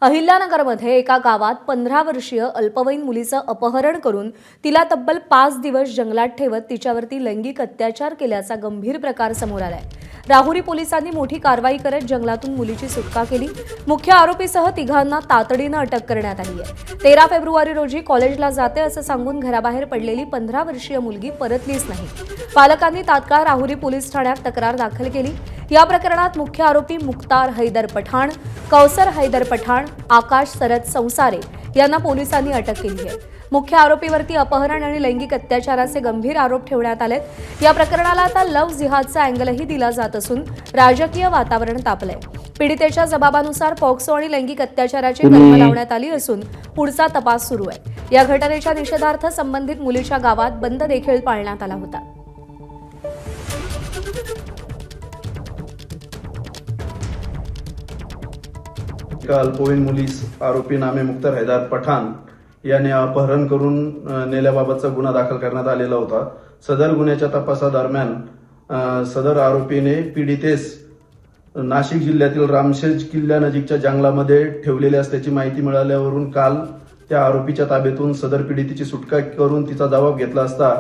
अहिल्यानगरमध्ये एका गावात 15 वर्षीय अल्पवयीन मुलीचं अपहरण करून तिला तब्बल 5 दिवस जंगलात ठेवत तिच्यावरती लैंगिक अत्याचार केल्याचा गंभीर प्रकार समोर आलाय। राहुरी पोलिसांनी मोठी कारवाई करत जंगलातून मुलीची सुटका केली। मुख्य आरोपीसह तिघांना तातडीनं अटक करण्यात आली आहे। 13 फेब्रुवारी रोजी कॉलेजला जाते असं सांगून घराबाहेर पडलेली 15 वर्षीय मुलगी परतलीच नाही। पालकांनी तात्काळ राहुरी पोलीस ठाण्यात तक्रार दाखल केली। या प्रकरणात मुख्य आरोपी मुख्तार हैदर पठाण, कौसर हैदर पठाण, आकाश शरद संसारे यांना पोलिसांनी अटक केली आहे। मुख्य आरोपीवरती अपहरण आणि लैंगिक अत्याचाराचे गंभीर आरोप ठेवण्यात आलेत। या प्रकरणाला आता लव्ह जिहादचा अँगलही दिला जात असून राजकीय वातावरण तापलंय। पीडितेच्या जबाबानुसार पॉक्सो आणि लैंगिक अत्याचाराची कलम लावण्यात आली असून पुढचा तपास सुरू आहे। या घटनेच्या निषेधार्थ संबंधित मुलीच्या गावात बंद देखील पाळण्यात आला होता। अल्पवयीन मुलीस आरोपी नामे मुख्तार हैदर पठाण याने अपहरण करून नेल्याबाबतचा गुन्हा दाखल करण्यात आलेला होता। सदर गुन्ह्याच्या तपासादरम्यान सदर आरोपीने पीडितेस नाशिक जिल्ह्यातील रामशेज किल्ल्यानजीकच्या जंगलामध्ये ठेवलेले असल्याची माहिती मिळाल्यावरून काल त्या आरोपीच्या ताब्यातून सदर पीडितेची सुटका करून तिचा जबाब घेतला असता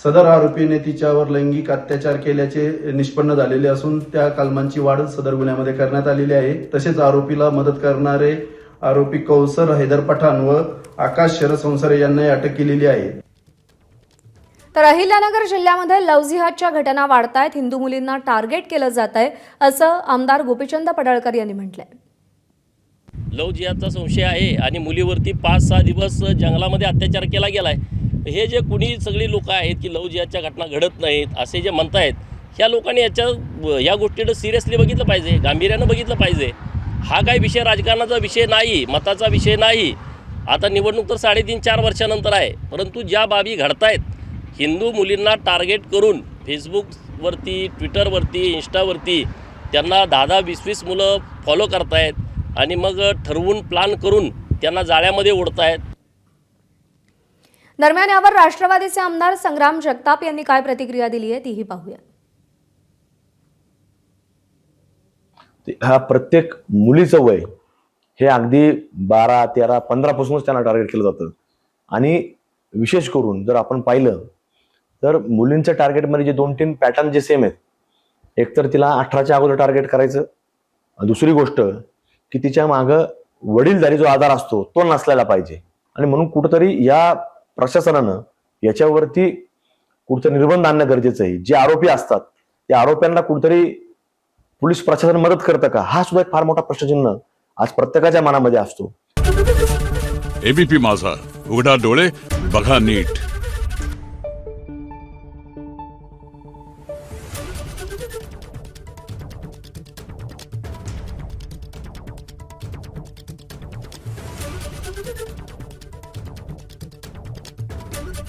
सदर आरोपीने तिच्यावर लैंगिक अत्याचार केल्याचे निष्पन्न झालेले असून त्या कलमांची वाढ सदर गुन्ह्यामध्ये करण्यात आलेली आहे। तसेच आरोपीला मदत करणारे आरोपी कौसर हैदर पठाण व आकाश शरद संसारे यांनाही अटक केलेली आहे। तर अहिल्यानगर जिल्ह्यामध्ये लव्ह जिहादच्या घटना वाढतायत, हिंदू मुलींना टार्गेट केलं जात आहे असं आमदार गोपीचंद पडळकर यांनी म्हटलंय। लव्ह जिहादचा संशय आहे आणि मुलीवरती 5-6 दिवस जंगलामध्ये अत्याचार केला गेलाय। हे जे कुणी सगळी लोक आहेत की लव्ह जिहादच्या घटना घडत नाहीत असे जे म्हणतायत, ह्या लोकांनी या गोष्टीकडे सिरियसली बघितलं पाहिजे, गांभीर्यानं बघितलं पाहिजे। हा काही विषय राजकारणाचा विषय नाही, मताचा विषय नाही। आता निवडणूक तर 3.5-4 वर्षानंतर आहे, परंतु ज्या बाबी घडतायत हिंदू मुलींना टार्गेट करून फेसबुकवरती, ट्विटरवरती, इंस्टावरती त्यांना 10-20 मुलं फॉलो करतायत आणि मग ठरवून प्लान करून त्यांना जाळ्यामध्ये ओढतायत। दरम्यान यावर राष्ट्रवादीचे आमदार संग्राम जगताप यांनी काय प्रतिक्रिया दिली आहे तीही पाहूया। हा प्रत्येक मुलीचं वय हे अगदी 12, 13, 15 पासूनच त्यांना टार्गेट केलं जातं आणि विशेष करून जर आपण पाहिलं तर मुलींच्या टार्गेटमध्ये जे 2-3 पॅटर्न जे सेम आहेत। एक तर तिला 18च्या अगोदर टार्गेट करायचं, दुसरी गोष्ट की तिच्या मागं वडीलधारी जो आधार असतो तो नसलेला पाहिजे आणि म्हणून कुठंतरी या प्रशासनानं याच्यावरती कुठंतरी निर्बंध आणणं गरजेचं आहे। जे आरोपी असतात त्या आरोप्यांना कुठंतरी पोलीस प्रशासन मदत करतं का, हा सुद्धा एक फार मोठा प्रश्नचिन्ह आज प्रत्येकाच्या मनामध्ये असतो। एबीपी माझा, उघडा डोळे बघा नीट।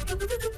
Thank you.